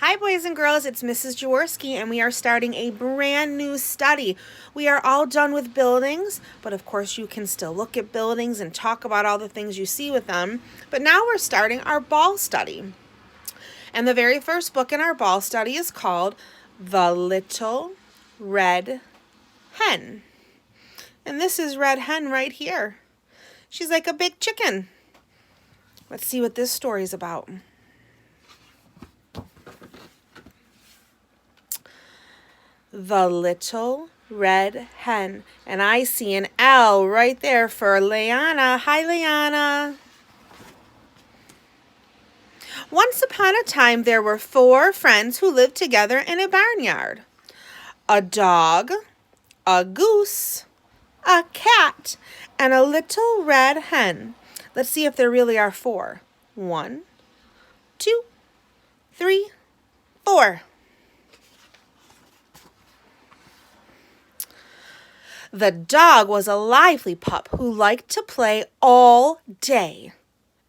Hi, boys and girls, it's Mrs. Jaworski, and we are starting a brand new study. We are all done with buildings, but of course you can still look at buildings and talk about all the things you see with them. But now we're starting our ball study. And the very first book in our ball study is called The Little Red Hen. And this is Red Hen right here. She's like a big chicken. Let's see what this story is about. The Little Red Hen. And I see an L right there for Leanna. Hi, Leanna. Once upon a time, there were 4 friends who lived together in a barnyard. A dog, a goose, a cat, and a little red hen. Let's see if there really are 4. 1, 2, 3, 4. The dog was a lively pup who liked to play all day.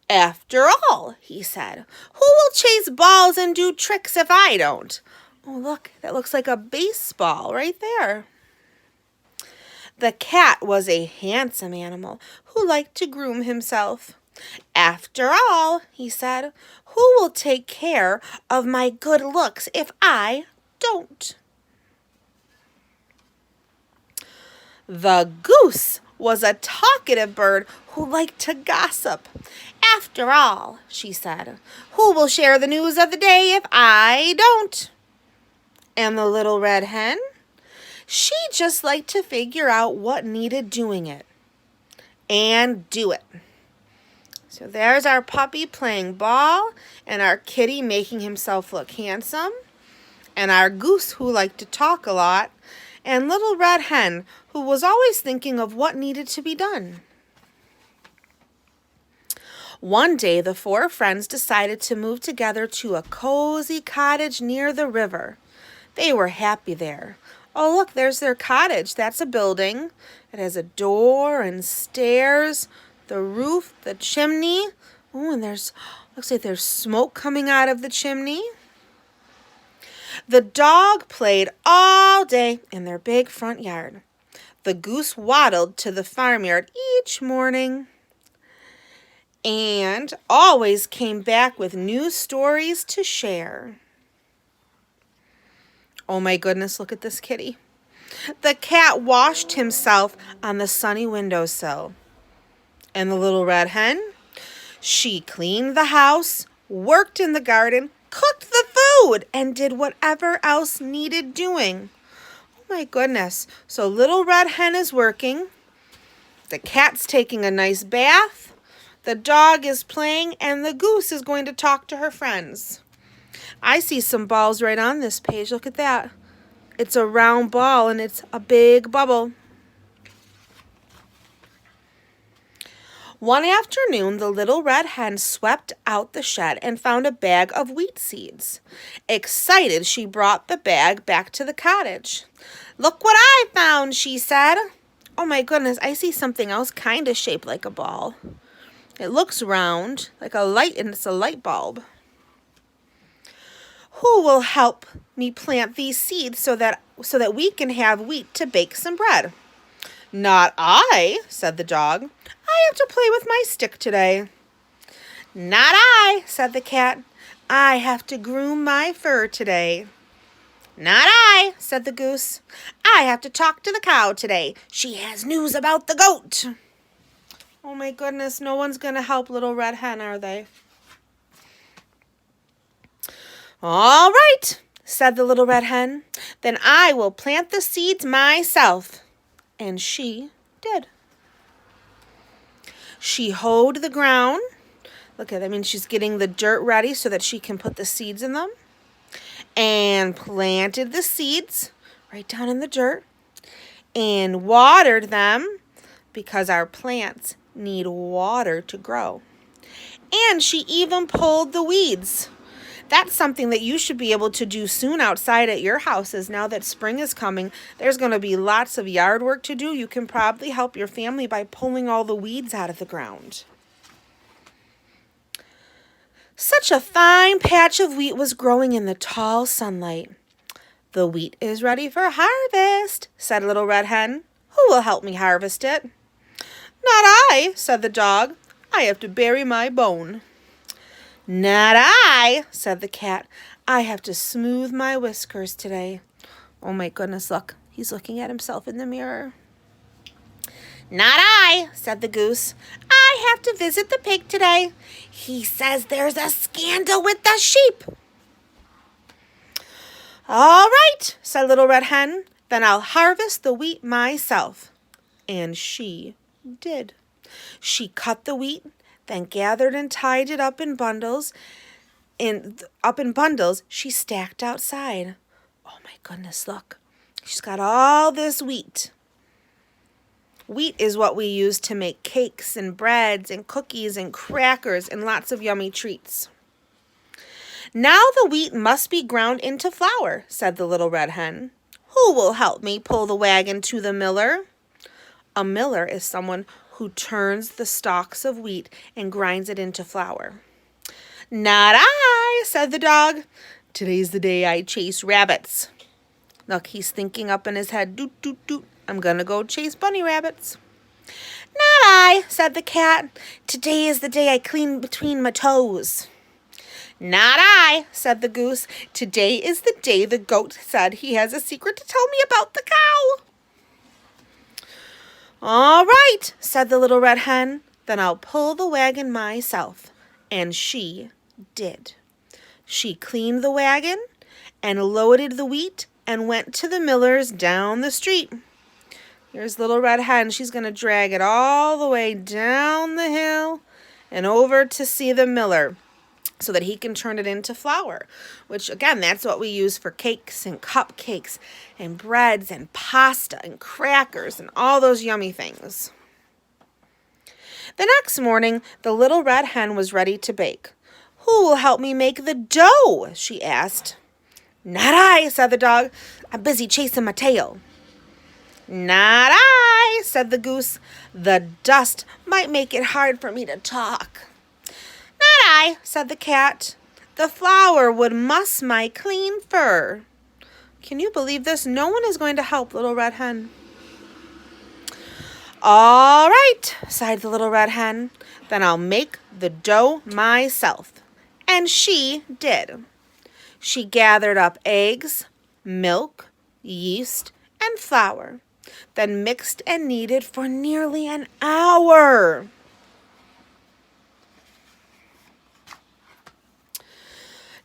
After all, he said, who will chase balls and do tricks if I don't? Oh, look, that looks like a baseball right there. The cat was a handsome animal who liked to groom himself. After all, he said, who will take care of my good looks if I don't? The goose was a talkative bird who liked to gossip. After all, she said, who will share the news of the day if I don't? And the little red hen? She just liked to figure out what needed doing it and do it. So there's our puppy playing ball, and our kitty making himself look handsome, and our goose who liked to talk a lot, and little red hen who was always thinking of what needed to be done. One day, the 4 friends decided to move together to a cozy cottage near the river. They were happy there. Oh, look, there's their cottage. That's a building. It has a door and stairs, the roof, the chimney. Oh, and looks like there's smoke coming out of the chimney. The dog played all day in their big front yard. The goose waddled to the farmyard each morning and always came back with new stories to share. Oh my goodness, look at this kitty. The cat washed himself on the sunny windowsill. And the little red hen? She cleaned the house, worked in the garden, cooked the food, and did whatever else needed doing. Oh my goodness. So little red hen is working. The cat's taking a nice bath. The dog is playing, and the goose is going to talk to her friends. I see some balls right on this page. Look at that. It's a round ball, and it's a big bubble. One afternoon, the little red hen swept out the shed and found a bag of wheat seeds. Excited, she brought the bag back to the cottage. Look what I found, she said. Oh my goodness, I see something else kind of shaped like a ball. It looks round, like a light, and it's a light bulb. Who will help me plant these seeds so that we can have wheat to bake some bread? Not I, said the dog. I have to play with my stick today. Not I, said the cat. I have to groom my fur today. Not I, said the goose. I have to talk to the cow today. She has news about the goat. Oh my goodness, no one's going to help little red hen, are they? All right, said the little red hen. Then I will plant the seeds myself. And she did. She hoed the ground. Look at that. I mean, she's getting the dirt ready so that she can put the seeds in them. And planted the seeds right down in the dirt. And watered them because our plants need water to grow. And she even pulled the weeds. That's something that you should be able to do soon outside at your houses. Now that spring is coming, there's going to be lots of yard work to do. You can probably help your family by pulling all the weeds out of the ground. Such a fine patch of wheat was growing in the tall sunlight. "The wheat is ready for harvest," said Little Red Hen. "Who will help me harvest it?" "Not I," said the dog. "I have to bury my bone." "Not I," said the cat. "I have to smooth my whiskers today." Oh my goodness, look. He's looking at himself in the mirror. "Not I," said the goose. "I have to visit the pig today. He says there's a scandal with the sheep." "All right," said Little Red Hen. "Then I'll harvest the wheat myself." And she did. She cut the wheat, then gathered and tied it up in bundles. She stacked outside. Oh my goodness, look. She's got all this wheat. Wheat is what we use to make cakes and breads and cookies and crackers and lots of yummy treats. "Now the wheat must be ground into flour," said the Little Red Hen. "Who will help me pull the wagon to the miller?" A miller is someone who turns the stalks of wheat and grinds it into flour. "Not I," said the dog. "Today's the day I chase rabbits." Look, he's thinking up in his head, doot, doot, doot. "I'm going to go chase bunny rabbits." "Not I," said the cat. "Today is the day I clean between my toes." "Not I," said the goose. "Today is the day the goat said he has a secret to tell me about the cow." "All right," said the Little Red Hen. "Then I'll pull the wagon myself." And she did. She cleaned the wagon and loaded the wheat and went to the miller's down the street. Here's Little Red Hen. She's going to drag it all the way down the hill and over to see the miller so that he can turn it into flour, which, again, that's what we use for cakes and cupcakes and breads and pasta and crackers and all those yummy things. The next morning, the Little Red Hen was ready to bake. "Who will help me make the dough?" she asked. "Not I," said the dog. "I'm busy chasing my tail." "Not I," said the goose. "The dust might make it hard for me to talk." "Not I," said the cat. "The flour would muss my clean fur." Can you believe this? No one is going to help Little Red Hen. "All right," sighed the Little Red Hen. "Then I'll make the dough myself." And she did. She gathered up eggs, milk, yeast, and flour, then mixed and kneaded for nearly an hour.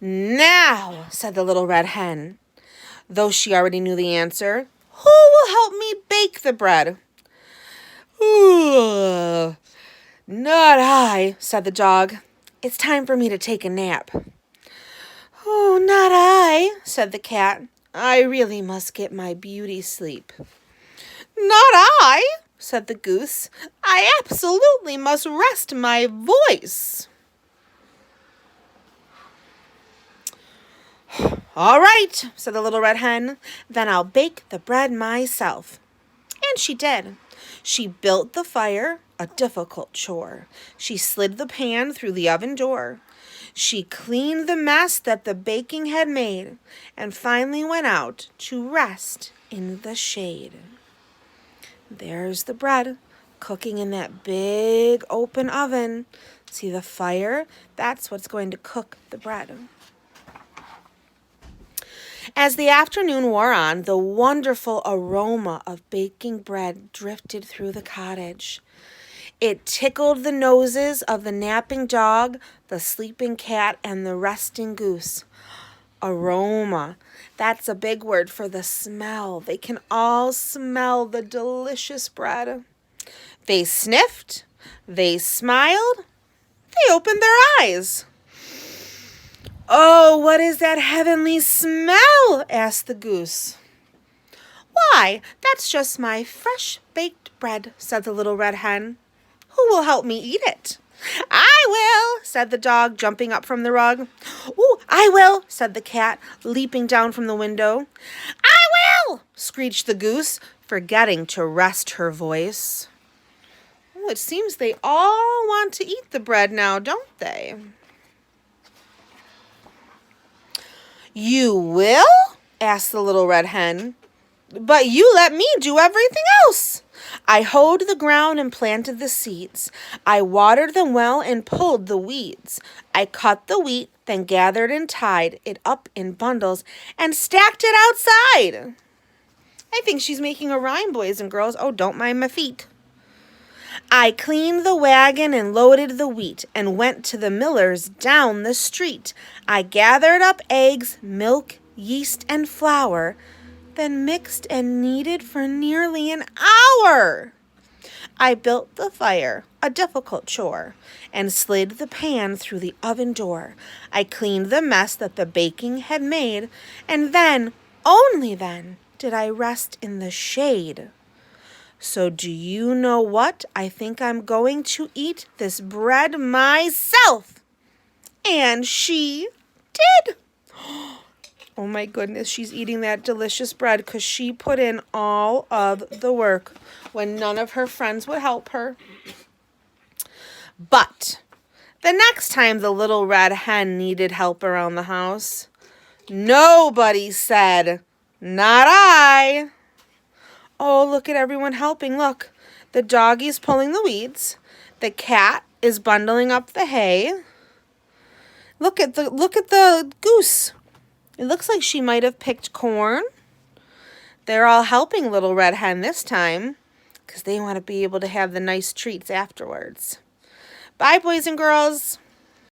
"Now," said the Little Red Hen, though she already knew the answer, "who will help me bake the bread?" "Ooh, not I," said the dog. "It's time for me to take a nap." "Oh, not I," said the cat. "I really must get my beauty sleep." "Not I," said the goose. "I absolutely must rest my voice." "All right," said the Little Red Hen. "Then I'll bake the bread myself." And she did. She built the fire, a difficult chore. She slid the pan through the oven door. She cleaned the mess that the baking had made, and finally went out to rest in the shade. There's the bread, cooking in that big open oven. See the fire? That's what's going to cook the bread. As the afternoon wore on, the wonderful aroma of baking bread drifted through the cottage. It tickled the noses of the napping dog, the sleeping cat, and the resting goose. Aroma. That's a big word for the smell. They can all smell the delicious bread. They sniffed. They smiled. They opened their eyes. "Oh, what is that heavenly smell?" asked the goose. "Why, that's just my fresh baked bread," said the Little Red Hen. "Who will help me eat it?" "I will," said the dog, jumping up from the rug. "Oh, I will," said the cat, leaping down from the window. "I will," screeched the goose, forgetting to rest her voice. Oh, it seems they all want to eat the bread now, don't they? You will? Asked the little red hen. But you let me do everything else. I hoed the ground and planted the seeds. I watered them well and pulled the weeds. I cut the wheat, then gathered and tied it up in bundles and stacked it outside. I think she's making a rhyme, boys and girls. Oh, don't mind my feet. I cleaned the wagon and loaded the wheat and went to the miller's down the street. I gathered up eggs, milk, yeast, and flour, then mixed and kneaded for nearly an hour. I built the fire, a difficult chore, and slid the pan through the oven door. I cleaned the mess that the baking had made, and then, only then, did I rest in the shade. So do you know what? I think I'm going to eat this bread myself. And she did. Oh my goodness, she's eating that delicious bread because she put in all of the work when none of her friends would help her. But the next time the little red hen needed help around the house, nobody said, "Not I." Oh, look at everyone helping. Look, the doggie's pulling the weeds. The cat is bundling up the hay. Look at the goose. It looks like she might have picked corn. They're all helping Little Red Hen this time because they want to be able to have the nice treats afterwards. Bye, boys and girls.